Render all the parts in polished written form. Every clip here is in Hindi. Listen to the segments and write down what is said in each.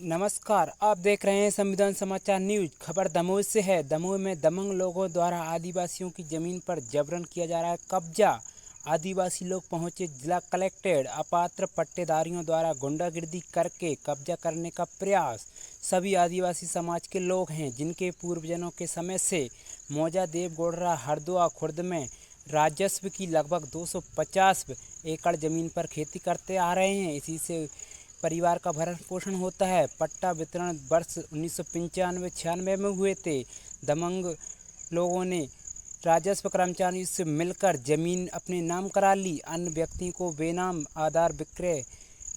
नमस्कार, आप देख रहे हैं संविधान समाचार न्यूज। खबर दमोह से है। दमोह में दबंग लोगों द्वारा आदिवासियों की जमीन पर जबरन किया जा रहा है कब्जा। आदिवासी लोग पहुंचे जिला कलेक्टेड। अपात्र पट्टेदारियों द्वारा गुंडागिर्दी करके कब्जा करने का प्रयास। सभी आदिवासी समाज के लोग हैं जिनके पूर्वजों के समय से मौजा देव गोड़रा हरदुआ खुर्द में राजस्व की लगभग 250 एकड़ जमीन पर खेती करते आ रहे हैं। इसी से परिवार का भरण पोषण होता है। पट्टा वितरण वर्ष 1995-96 में हुए थे। दबंग लोगों ने राजस्व कर्मचारियों से मिलकर जमीन अपने नाम करा ली। अन्य व्यक्ति को बेनाम आधार विक्रय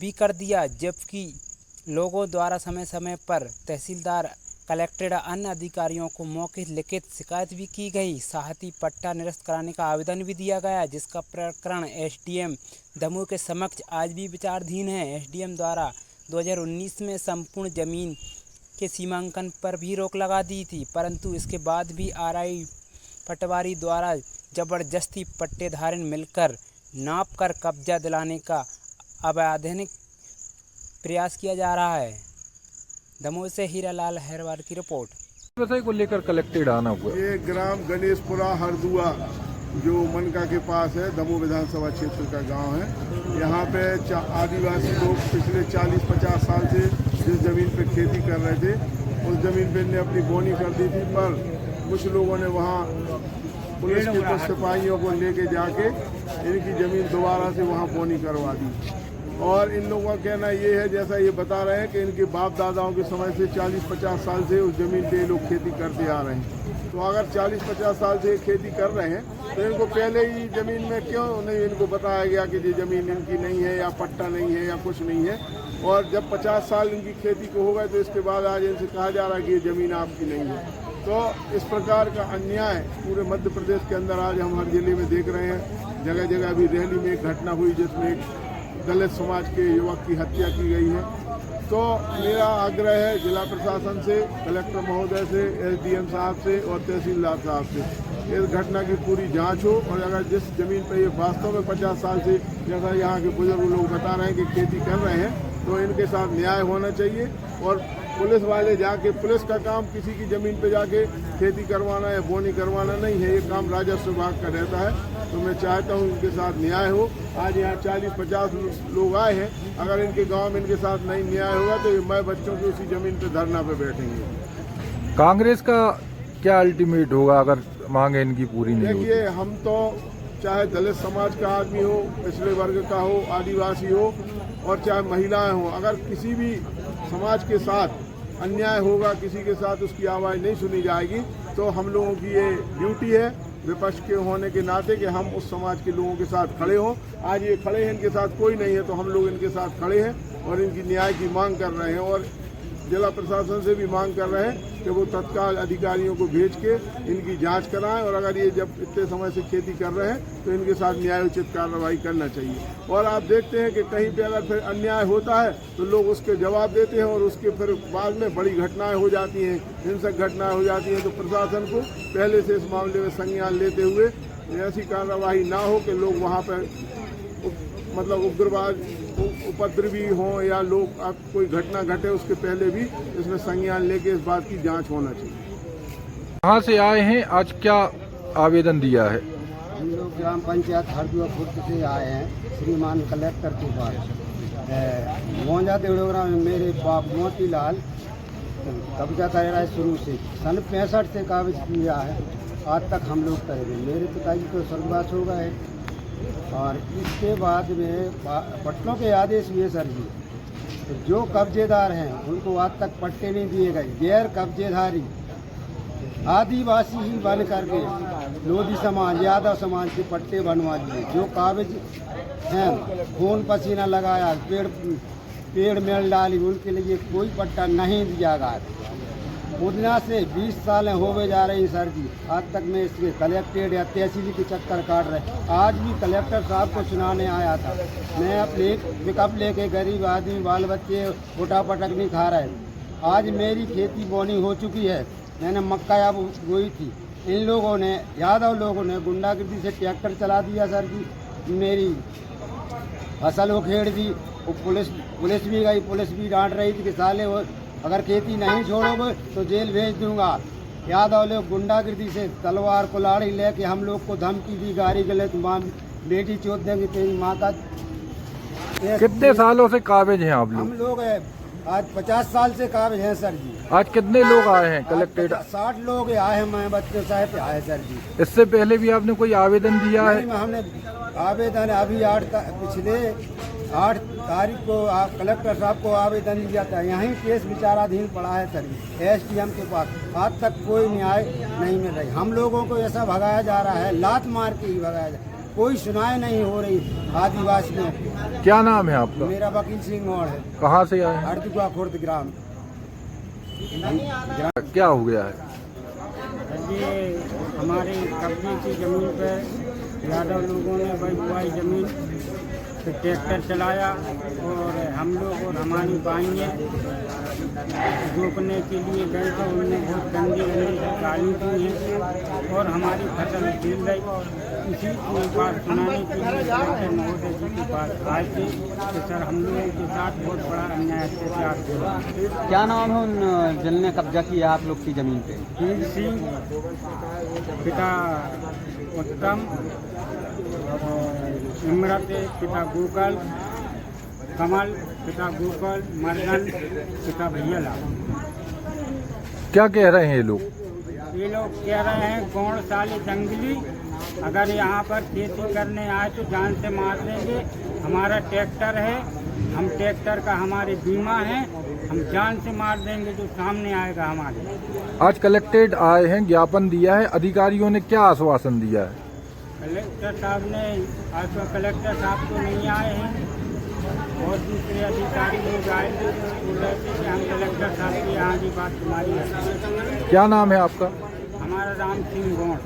भी कर दिया, जबकि लोगों द्वारा समय समय पर तहसीलदार, कलेक्टर अन्य अधिकारियों को मौके लिखित शिकायत भी की गई। साथ ही पट्टा निरस्त कराने का आवेदन भी दिया गया, जिसका प्रकरण एसडीएम दमोह के समक्ष आज भी विचाराधीन है। एसडीएम द्वारा 2019 में संपूर्ण जमीन के सीमांकन पर भी रोक लगा दी थी, परंतु इसके बाद भी आरआई पटवारी द्वारा जबरदस्ती पट्टेधारी मिलकर नाप कर कब्जा दिलाने का अवैधानिक प्रयास किया जा रहा है। दमोह से हीरालाल हैरवार की रिपोर्ट। व्यवसाय को लेकर कलेक्टेड आना हुआ। ये ग्राम गणेशपुरा हरदुआ जो मनका के पास है, दमोह विधानसभा क्षेत्र का गांव है। यहाँ पे आदिवासी लोग पिछले 40-50 साल से जिस जमीन पे खेती कर रहे थे, उस जमीन पे इन्हें अपनी बोनी कर दी थी, पर कुछ लोगों ने वहाँ पुलिस के कुछ सिपाहियों को लेके जाके इनकी जमीन दोबारा से वहाँ बोनी करवा दी। और इन लोगों का कहना ये है, जैसा ये बता रहे हैं कि इनके बाप दादाओं के समय से 40-50 साल से उस जमीन पे लोग खेती करते आ रहे हैं। तो अगर 40-50 साल से खेती कर रहे हैं तो इनको पहले ही जमीन में क्यों नहीं इनको बताया गया कि ये जमीन इनकी नहीं है या पट्टा नहीं है या कुछ नहीं है। और जब 50 साल इनकी खेती को हो गए तो इसके बाद आज इनसे कहा जा रहा है कि ये ज़मीन आपकी नहीं है। तो इस प्रकार का अन्याय पूरे मध्य प्रदेश के अंदर आज हम हर जिले में देख रहे हैं। जगह जगह अभी रैली में एक घटना हुई जिसमें दलित समाज के युवक की हत्या की गई है। तो मेरा आग्रह है जिला प्रशासन से, कलेक्टर महोदय से, एसडीएम साहब से और तहसीलदार साहब से इस घटना की पूरी जांच हो। और अगर जिस जमीन पर ये वास्तव में 50 साल से, जैसा यहाँ के बुजुर्ग लोग बता रहे हैं कि खेती कर रहे हैं, तो इनके साथ न्याय होना चाहिए। और पुलिस वाले जाके, पुलिस का काम किसी की ज़मीन पे जाके खेती करवाना या बोनी करवाना नहीं है, ये काम राजस्व विभाग का रहता है। तो मैं चाहता हूँ इनके साथ न्याय हो। आज यहाँ 40-50 लोग आए हैं, अगर इनके गांव में इनके साथ नहीं न्याय होगा तो ये मैं बच्चों की उसी ज़मीन पे धरना पे बैठेंगे। कांग्रेस का क्या अल्टीमेट होगा अगर मांगे इनकी पूरी नहीं होगी? देखिए, हम तो चाहे दलित समाज का आदमी हो, पिछड़े वर्ग का हो, आदिवासी हो और चाहे महिलाएं हो, अगर किसी भी समाज के साथ अन्याय होगा, किसी के साथ उसकी आवाज़ नहीं सुनी जाएगी, तो हम लोगों की ये ड्यूटी है विपक्ष के होने के नाते कि हम उस समाज के लोगों के साथ खड़े हों। आज ये खड़े हैं, इनके साथ कोई नहीं है, तो हम लोग इनके साथ खड़े हैं और इनकी न्याय की मांग कर रहे हैं। और जिला प्रशासन से भी मांग कर रहे हैं कि वो तत्काल अधिकारियों को भेज के इनकी जांच कराएं। और अगर ये जब इतने समय से खेती कर रहे हैं तो इनके साथ न्यायोचित कार्रवाई करना चाहिए। और आप देखते हैं कि कहीं पे अगर फिर अन्याय होता है तो लोग उसके जवाब देते हैं और उसके फिर बाद में बड़ी घटनाएं हो जाती हैं, हिंसक घटनाएं हो जाती हैं। तो प्रशासन को पहले से इस मामले में संज्ञान लेते हुए ऐसी कार्रवाई ना हो कि लोग वहाँ पर मतलब उग्रवाद उपद्रवी हों या लोग अब कोई घटना घटे उसके पहले भी इसमें संज्ञान लेके इस बात की जांच होना चाहिए। कहाँ से आए हैं, आज क्या आवेदन दिया है? हम लोग ग्राम पंचायत हरदुआ खुर्द से आए हैं श्रीमान कलेक्टर के पास। मौजा देवड़ोरा में मेरे बाप मोतीलाल कब्जा कर रहा है शुरू से, सन 65 से कागज किया है, आज तक हम लोग कर रहे। मेरे पिताजी तो स्वर्गवास हो गए और इसके बाद में पट्टों के आदेश हुए सर जी, तो जो कब्जेदार हैं उनको आज तक पट्टे नहीं दिए गए। गैर कब्जेदारी आदिवासी ही बन करके लोधी समाज, यादव समाज के पट्टे बनवा दिए। जो कागज हैं खून पसीना लगाया, पेड़ मेल डाली, उनके लिए कोई पट्टा नहीं दिया गया। उतना से 20 साल हो गए जा रही सर जी, आज तक मैं इसके कलेक्टेड या तहसील के चक्कर काट रहे। आज भी कलेक्टर साहब को सुनाने आया था, मैं अपने पिकअप लेके, गरीब आदमी बाल बच्चे उठा पटक नहीं खा रहे। आज मेरी खेती बोनी हो चुकी है, मैंने मक्का या बोई थी। इन लोगों ने, यादव लोगों ने गुंडागिर्दी से ट्रैक्टर चला दिया सर जी, मेरी फसल उखेड़ दी। और पुलिस पुलिस भी गई, पुलिस भी डांट रही थी कि साले वो अगर खेती नहीं छोड़ोगे तो जेल भेज दूंगा। यादव लोग गुंडागिर्दी से तलवार कुल्हाड़ी लेके हम लोग को धमकी दी, गाड़ी गलत माँ बेटी चोट देंगे तेरी माँ का। कितने सालों से काबिज हैं आप हम लोग? लोग आज 50 साल से काबिज हैं सर जी। आज कितने लोग आए हैं कलेक्ट्रेट? 60 लोग आए हैं, मैं बच्चे साहब आए सर जी। इससे पहले भी आपने कोई आवेदन दिया है? नहीं, हमने आवेदन अभी पिछले 8 तारीख को कलेक्टर साहब को आवेदन दिया था। यहीं केस विचाराधीन पड़ा है सर जी SDM के पास। आज तक कोई न्याय नहीं मिल रही। हम लोगों को ऐसा भगाया जा रहा है, लात मार के ही भगाया जा रहा है। कोई सुनाई नहीं हो रही आदिवासियों की। क्या नाम है आपका? मेरा वकील सिंह मोड़ है। कहाँ से आए हैं? हरदुआ खुर्द ग्राम। क्या हो गया है? ये हमारे कब्जे की ज़मीन पर यादव लोगों ने बुआई ज़मीन पे ट्रैक्टर चलाया और हम लोग और हमारी बाइयाँ रोकने के लिए गए थे। उन्होंने बहुत गंदी गाली दी है और हमारी फसल छीन गई। इसी के पास सुनाने के लिए कलेक्टर महोदय जी के पास आए थे कि सर हम लोगों के साथ बहुत बड़ा अन्याय अत्याचार हुआ। क्या नाम है उन जिनने कब्जा किया आप लोग की जमीन पे? वीर सिंह, पिता उत्तम, इमरत पिता गोपाल, कमल पिता गोपाल, मर्दन पिता भैयालाल। क्या कह रहे हैं ये लोग? ये लोग कह रहे हैं गौणशाली जंगली अगर यहाँ पर खेती करने आए तो जान से मार देंगे। हमारा ट्रैक्टर है, हम ट्रैक्टर का हमारे बीमा है, हम जान से मार देंगे जो सामने आएगा हमारे। आज कलेक्ट्रेट आए हैं, ज्ञापन दिया है, अधिकारियों ने क्या आश्वासन दिया है? कलेक्टर साहब ने आज तो कलेक्टर साहब तो नहीं आए हैं और दूसरे अधिकारी लोग आए थे तो बोल रहे थे कि हम कलेक्टर साहब की यहाँ की बात तुम्हारी है। क्या नाम है आपका? हमारा राम सिंह गौड़,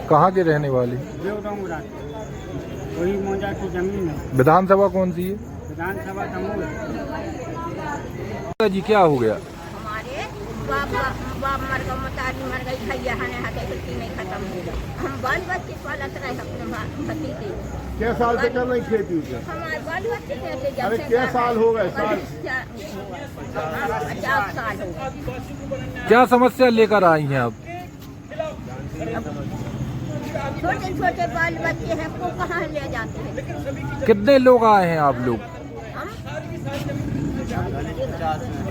कहाँ के रहने वाले? देवडोंगरा, वही मौजा की जमीन है। विधानसभा कौन सी है? विधानसभा दमोह जी क्या हो गया? हमारे बाप मर गए, मतारी मर गई, भैया हने हाथे खेती नहीं खत्म हो गई। हम बाल बच्चे पालत रहे अपने भतीजे। क्या साल से कर रही खेती उसे? हमारे बाल बच्चे थे जब अरे से क्या साल हो गए? 50 साल हो गए। क्या समस्या लेकर आई हैं आप? छोटे छोटे बाल बच्चे हैं, को कहाँ ले जाते हैं? कितने लोग आए हैं आप लोग? हम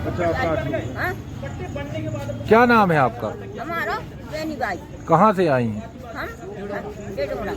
50-60 लोग। हाँ? क्या नाम है आपका? हमारा बेनी बाई। कहाँ से आई हैं? हम बेडोरा।